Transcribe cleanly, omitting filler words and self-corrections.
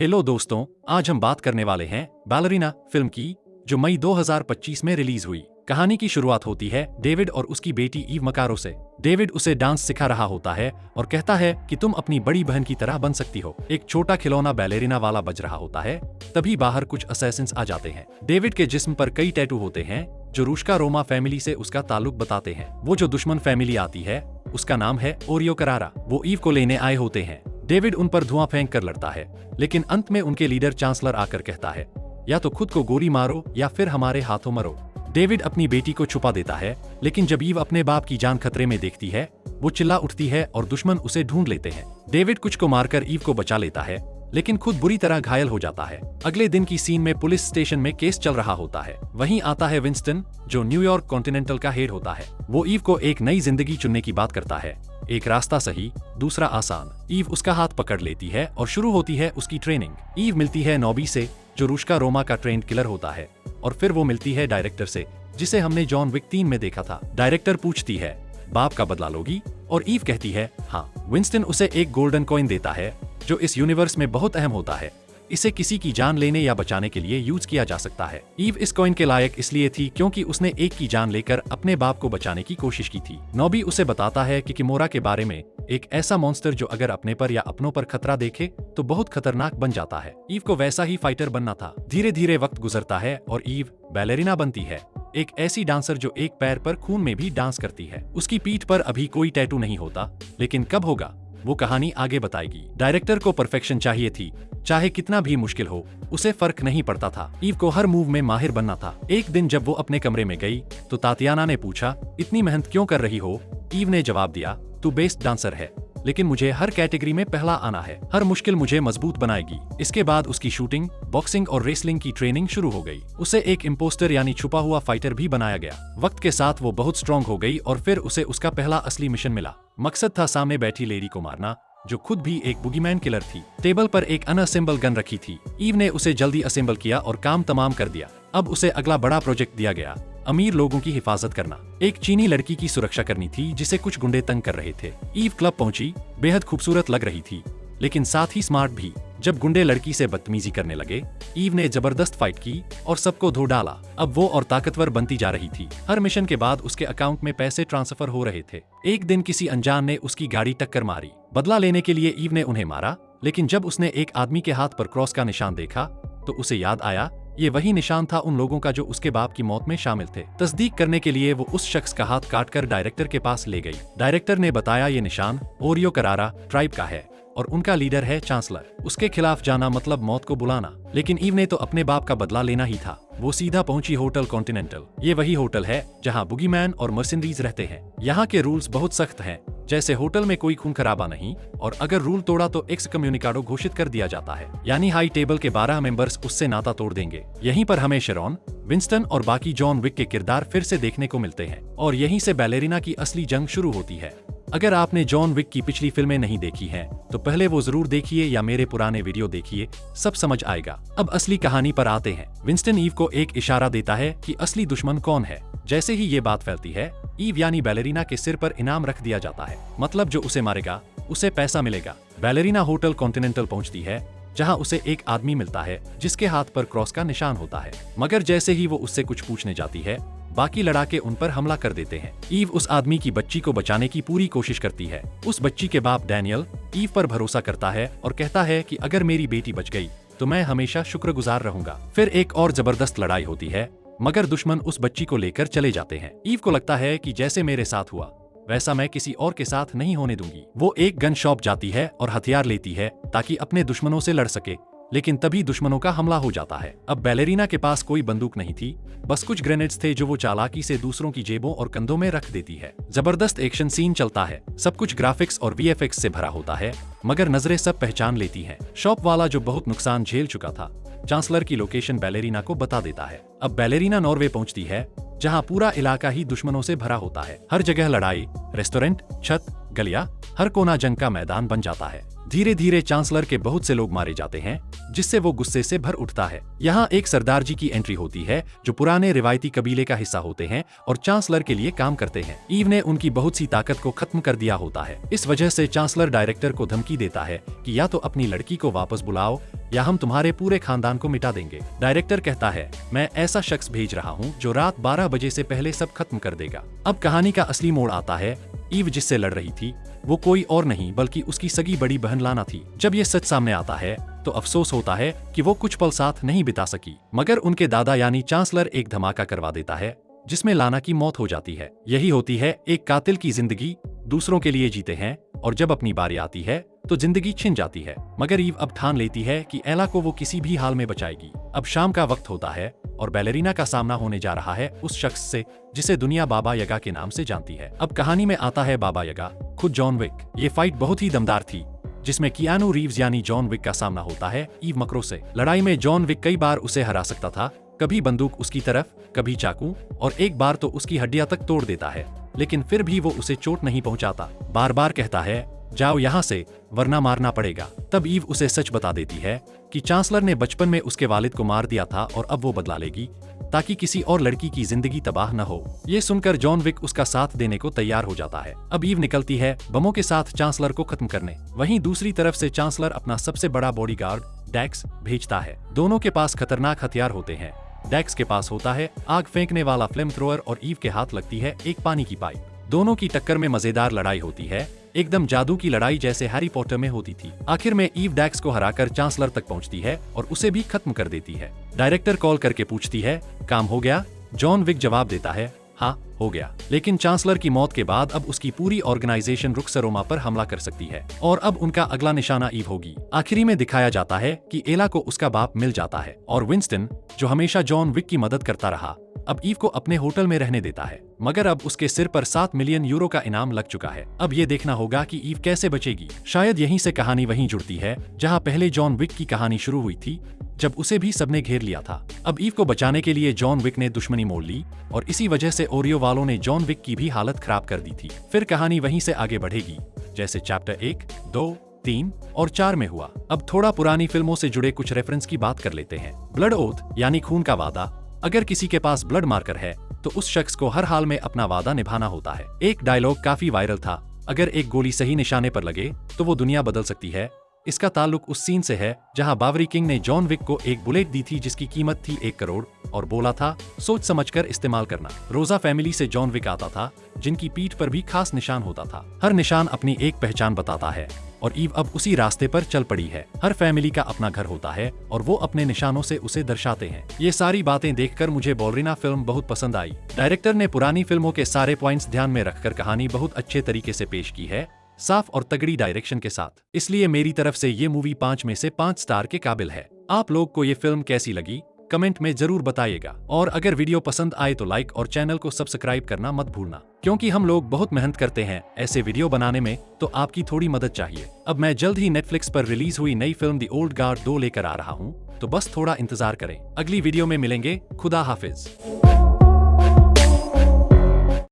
Hello दोस्तों, आज हम बात करने वाले हैं बैलरीना फिल्म की, जो मई 2025 में रिलीज हुई। कहानी की शुरुआत होती है डेविड और उसकी बेटी ईव मकारो से। डेविड उसे डांस सिखा रहा होता है और कहता है कि तुम अपनी बड़ी बहन की तरह बन सकती हो। एक छोटा खिलौना बैलेरिना वाला बज रहा होता है, तभी बाहर कुछ असैसिन्स आ जाते हैं। डेविड के जिस्म पर कई टैटू होते हैं जो रूशका रोमा फैमिली से उसका ताल्लुक बताते हैं। वो जो दुश्मन फैमिली आती है उसका नाम है ओरियो करारा। वो ईव को लेने आए होते हैं। डेविड उन पर धुआं फेंक कर लड़ता है, लेकिन अंत में उनके लीडर चांसलर आकर कहता है, या तो खुद को गोली मारो या फिर हमारे हाथों मरो। डेविड अपनी बेटी को छुपा देता है, लेकिन जब ईव अपने बाप की जान खतरे में देखती है, वो चिल्ला उठती है और दुश्मन उसे ढूंढ लेते हैं। डेविड कुछ को मारकर ईव को बचा लेता है, लेकिन खुद बुरी तरह घायल हो जाता है। अगले दिन की सीन में पुलिस स्टेशन में केस चल रहा होता है। वहीं आता है विंस्टन, जो न्यूयॉर्क कॉन्टिनेंटल का हेड होता है। वो ईव को एक नई जिंदगी चुनने की बात करता है, एक रास्ता सही, दूसरा आसान। ईव उसका हाथ पकड़ लेती है और शुरू होती है उसकी ट्रेनिंग। ईव मिलती है नॉबी से, जो रूशका रोमा का ट्रेंड किलर होता है, और फिर वो मिलती है डायरेक्टर से, जिसे हमने जॉन विक 3 में देखा था। डायरेक्टर पूछती है, बाप का बदला लोगी? और ईव कहती है, हाँ। विंस्टन उसे एक गोल्डन कॉइन देता है, जो इस यूनिवर्स में बहुत अहम होता है। इसे किसी की जान लेने या बचाने के लिए यूज किया जा सकता है। ईव इस कॉइन के लायक इसलिए थी क्योंकि उसने एक की जान लेकर अपने बाप को बचाने की कोशिश की थी। नॉबी उसे बताता है कि किमोरा के बारे में, एक ऐसा मॉन्स्टर जो अगर अपने पर या अपनों पर खतरा देखे तो बहुत खतरनाक बन जाता है। ईव को वैसा ही फाइटर बनना था। धीरे धीरे वक्त गुजरता है और ईव बैलेरिना बनती है, एक ऐसी डांसर जो एक पैर पर खून में भी डांस करती है। उसकी पीठ पर अभी कोई टैटू नहीं होता, लेकिन कब होगा वो कहानी आगे बताएगी। डायरेक्टर को परफेक्शन चाहिए थी, चाहे कितना भी मुश्किल हो, उसे फर्क नहीं पड़ता था। ईव को हर मूव में माहिर बनना था। एक दिन जब वो अपने कमरे में गई तो तातियाना ने पूछा, इतनी मेहनत क्यों कर रही हो? ईव ने जवाब दिया, तू बेस्ट डांसर है, लेकिन मुझे हर कैटेगरी में पहला आना है। हर मुश्किल मुझे मजबूत बनाएगी। इसके बाद उसकी शूटिंग, बॉक्सिंग और रेसलिंग की ट्रेनिंग शुरू हो गई। उसे एक इम्पोस्टर यानी छुपा हुआ फाइटर भी बनाया गया। वक्त के साथ वो बहुत स्ट्रॉन्ग हो गई और फिर उसे उसका पहला असली मिशन मिला। मकसद था सामने बैठी लेडी को मारना, जो खुद भी एक बुगीमैन किलर थी। टेबल पर एक अनअसेंबल गन रखी थी। ईव ने उसे जल्दी असेंबल किया और काम तमाम कर दिया। अब उसे अगला बड़ा प्रोजेक्ट दिया गया, अमीर लोगों की हिफाजत करना। एक चीनी लड़की की सुरक्षा करनी थी जिसे कुछ गुंडे तंग कर रहे थे। ईव क्लब पहुंची, बेहद खूबसूरत लग रही थी, लेकिन साथ ही स्मार्ट भी। जब गुंडे लड़की से बदतमीजी करने लगे, ईव ने जबरदस्त फाइट की और सबको धो डाला। अब वो और ताकतवर बनती जा रही थी। हर मिशन के बाद उसके अकाउंट में पैसे ट्रांसफर हो रहे थे। एक दिन किसी अनजान ने उसकी गाड़ी टक्कर मारी। बदला लेने के लिए ईव ने उन्हें मारा, लेकिन जब उसने एक आदमी के हाथ पर क्रॉस का निशान देखा तो उसे याद आया, ये वही निशान था उन लोगों का जो उसके बाप की मौत में शामिल थे। तस्दीक करने के लिए वो उस शख्स का हाथ काटकर डायरेक्टर के पास ले गई। डायरेक्टर ने बताया, ये निशान ओरियो करारा ट्राइब का है और उनका लीडर है चांसलर। उसके खिलाफ जाना मतलब मौत को बुलाना। लेकिन ईव ने तो अपने बाप का बदला लेना ही था। वो सीधा पहुंची होटल कॉन्टिनेंटल। ये वही होटल है जहां बुगीमैन और मर्सिनरीज रहते हैं। यहाँ के रूल्स बहुत सख्त हैं, जैसे होटल में कोई खून खराबा नहीं, और अगर रूल तोड़ा तो एक्स कम्युनिकाडो घोषित कर दिया जाता है, यानी हाई टेबल के 12 मेंबर्स उससे नाता तोड़ देंगे। यहीं पर हमें शेरॉन, विंस्टन और बाकी जॉन विक के किरदार फिर से देखने को मिलते हैं, और यहीं से बैलेरिना की असली जंग शुरू होती है। अगर आपने जॉन विक की पिछली फिल्में नहीं देखी हैं, तो पहले वो जरूर देखिए या मेरे पुराने वीडियो देखिए, सब समझ आएगा। अब असली कहानी पर आते हैं। विंस्टन ईव को एक इशारा देता है कि असली दुश्मन कौन है। जैसे ही ये बात फैलती है, ईव यानी बैलेरिना के सिर पर इनाम रख दिया जाता है, मतलब जो उसे मारेगा उसे पैसा मिलेगा। बैलेरिना होटल कॉन्टिनेंटल पहुंचती है, जहां उसे एक आदमी मिलता है जिसके हाथ पर क्रॉस का निशान होता है। मगर जैसे ही वो उससे कुछ पूछने जाती है, बाकी लड़ाके उन पर हमला कर देते हैं। ईव उस आदमी की बच्ची को बचाने की पूरी कोशिश करती है। उस बच्ची के बाप डैनियल ईव पर भरोसा करता है और कहता है कि अगर मेरी बेटी बच गई तो मैं हमेशा शुक्रगुजार रहूंगा। फिर एक और जबरदस्त लड़ाई होती है, मगर दुश्मन उस बच्ची को लेकर चले जाते हैं। ईव को लगता है कि जैसे मेरे साथ हुआ वैसा मैं किसी और के साथ नहीं होने दूंगी। वो एक गन शॉप जाती है और हथियार लेती है ताकि अपने दुश्मनों से लड़ सके, लेकिन तभी दुश्मनों का हमला हो जाता है। अब बैलेरिना के पास कोई बंदूक नहीं थी, बस कुछ ग्रेनेड्स थे जो वो चालाकी से दूसरों की जेबों और कंधों में रख देती है। जबरदस्त एक्शन सीन चलता है, सब कुछ ग्राफिक्स और वीएफएक्स से भरा होता है, मगर नजरें सब पहचान लेती हैं। शॉप वाला जो बहुत नुकसान झेल चुका था, चांसलर की लोकेशन बैलेरिना को बता देता है। अब बैलेरिना नॉर्वे पहुंचती है, जहां पूरा इलाका ही दुश्मनों से भरा होता है। हर जगह लड़ाई, रेस्टोरेंट, छत, गलियां, हर कोना जंग का मैदान बन जाता है। धीरे धीरे चांसलर के बहुत से लोग मारे जाते हैं, जिससे वो गुस्से से भर उठता है। यहाँ एक सरदार जी की एंट्री होती है जो पुराने रिवायती कबीले का हिस्सा होते हैं और चांसलर के लिए काम करते हैं। ईव ने उनकी बहुत सी ताकत को खत्म कर दिया होता है। इस वजह से चांसलर डायरेक्टर को धमकी देता है कि या तो अपनी लड़की को वापस बुलाओ या हम तुम्हारे पूरे खानदान को मिटा देंगे। डायरेक्टर कहता है, मैं ऐसा शख्स भेज रहा हूँ जो रात 12 बजे से पहले सब खत्म कर देगा। अब कहानी का असली मोड़ आता है। ईव जिससे लड़ रही थी वो कोई और नहीं बल्कि उसकी सगी बड़ी बहन लाना थी। जब ये सच सामने आता है तो अफसोस होता है कि वो कुछ पल साथ नहीं बिता सकी, मगर उनके दादा यानी चांसलर एक धमाका करवा देता है जिसमें लाना की मौत हो जाती है। यही होती है एक कातिल की जिंदगी। दूसरों के लिए जीते हैं और जब अपनी बारी आती है तो जिंदगी छिन जाती है। मगर ईव अब ठान लेती है कि एला को वो किसी भी हाल में बचाएगी। अब शाम का वक्त होता है और बैलेरिना का सामना होने जा रहा है उस शख्स से जिसे दुनिया बाबा यगा के नाम से जानती है। अब कहानी में आता है बाबा यगा, खुद जॉन विक। ये फाइट बहुत ही दमदार थी जिसमें कियानू रीव्स यानी जॉन विक का सामना होता है ईव मकरो से। लड़ाई में जॉन विक कई बार उसे हरा सकता था, कभी बंदूक उसकी तरफ, कभी चाकू और एक बार तो उसकी हड्डियां तक तोड़ देता है, लेकिन फिर भी वो उसे चोट नहीं पहुंचाता। बार बार कहता है, जाओ यहाँ से वरना मारना पड़ेगा। तब ईव उसे सच बता देती है कि चांसलर ने बचपन में उसके वालिद को मार दिया था और अब वो बदला लेगी ताकि किसी और लड़की की जिंदगी तबाह न हो। ये सुनकर जॉन विक उसका साथ देने को तैयार हो जाता है। अब ईव निकलती है बमों के साथ चांसलर को खत्म करने। वहीं दूसरी तरफ से चांसलर अपना सबसे बड़ा बॉडीगार्ड डैक्स भेजता है। दोनों के पास खतरनाक हथियार होते हैं। डैक्स के पास होता है आग फेंकने वाला फ्लेम थ्रोअर और ईव के हाथ लगती है एक पानी की पाइप। दोनों की टक्कर में मजेदार लड़ाई होती है, एकदम जादू की लड़ाई जैसे हैरी पॉटर में होती थी। आखिर में ईव डैक्स को हराकर चांसलर तक पहुंचती है और उसे भी खत्म कर देती है। डायरेक्टर कॉल करके पूछती है, काम हो गया? जॉन विक जवाब देता है, हाँ हो गया। लेकिन चांसलर की मौत के बाद अब उसकी पूरी ऑर्गेनाइजेशन रुक्सरोमा पर हमला कर सकती है और अब उनका अगला निशाना ईव होगी। आखिरी में दिखाया जाता है कि एला को उसका बाप मिल जाता है और विंस्टन, जो हमेशा जॉन विक की मदद करता रहा, अब ईव को अपने होटल में रहने देता है। मगर अब उसके सिर पर 7 मिलियन यूरो का इनाम लग चुका है। अब ये देखना होगा कि ईव कैसे बचेगी। शायद यहीं से कहानी वहीं जुड़ती है जहां पहले जॉन विक की कहानी शुरू हुई थी, जब उसे भी सबने घेर लिया था। अब ईव को बचाने के लिए जॉन विक ने दुश्मनी मोड़ ली और इसी वजह से ओरियो वालों ने जॉन विक की भी हालत खराब कर दी थी। फिर कहानी वहीं से आगे बढ़ेगी जैसे चैप्टर 1, 2, 3 और 4 में हुआ। अब थोड़ा पुरानी फिल्मों से जुड़े कुछ रेफरेंस की बात कर लेते हैं। ब्लड ओथ यानी खून का वादा। अगर किसी के पास ब्लड मार्कर है तो उस शख्स को हर हाल में अपना वादा निभाना होता है। एक डायलॉग काफी वायरल था, अगर एक गोली सही निशाने पर लगे तो वो दुनिया बदल सकती है। इसका ताल्लुक उस सीन से है जहां बावरी किंग ने जॉन विक को एक बुलेट दी थी जिसकी कीमत थी 1 करोड़ और बोला था, सोच समझकर इस्तेमाल करना। रोजा फैमिली से जॉन विक आता था जिनकी पीठ पर भी खास निशान होता था। हर निशान अपनी एक पहचान बताता है और ईव अब उसी रास्ते पर चल पड़ी है। हर फैमिली का अपना घर होता है और वो अपने निशानों से उसे दर्शाते हैं। ये सारी बातें देखकर मुझे बैलेरिना फिल्म बहुत पसंद आई। डायरेक्टर ने पुरानी फिल्मों के सारे पॉइंट्स ध्यान में रखकर कहानी बहुत अच्छे तरीके से पेश की है, साफ और तगड़ी डायरेक्शन के साथ। इसलिए मेरी तरफ से ये मूवी 5 में से 5 स्टार के काबिल है। आप लोग को ये फिल्म कैसी लगी कमेंट में जरूर बताइएगा और अगर वीडियो पसंद आए तो लाइक और चैनल को सब्सक्राइब करना मत भूलना, क्योंकि हम लोग बहुत मेहनत करते हैं ऐसे वीडियो बनाने में, तो आपकी थोड़ी मदद चाहिए। अब मैं जल्द ही नेटफ्लिक्स पर रिलीज हुई नई फिल्म द ओल्ड गार्ड 2 लेकर आ रहा हूँ, तो बस थोड़ा इंतजार करें। अगली वीडियो में मिलेंगे। खुदा हाफिज।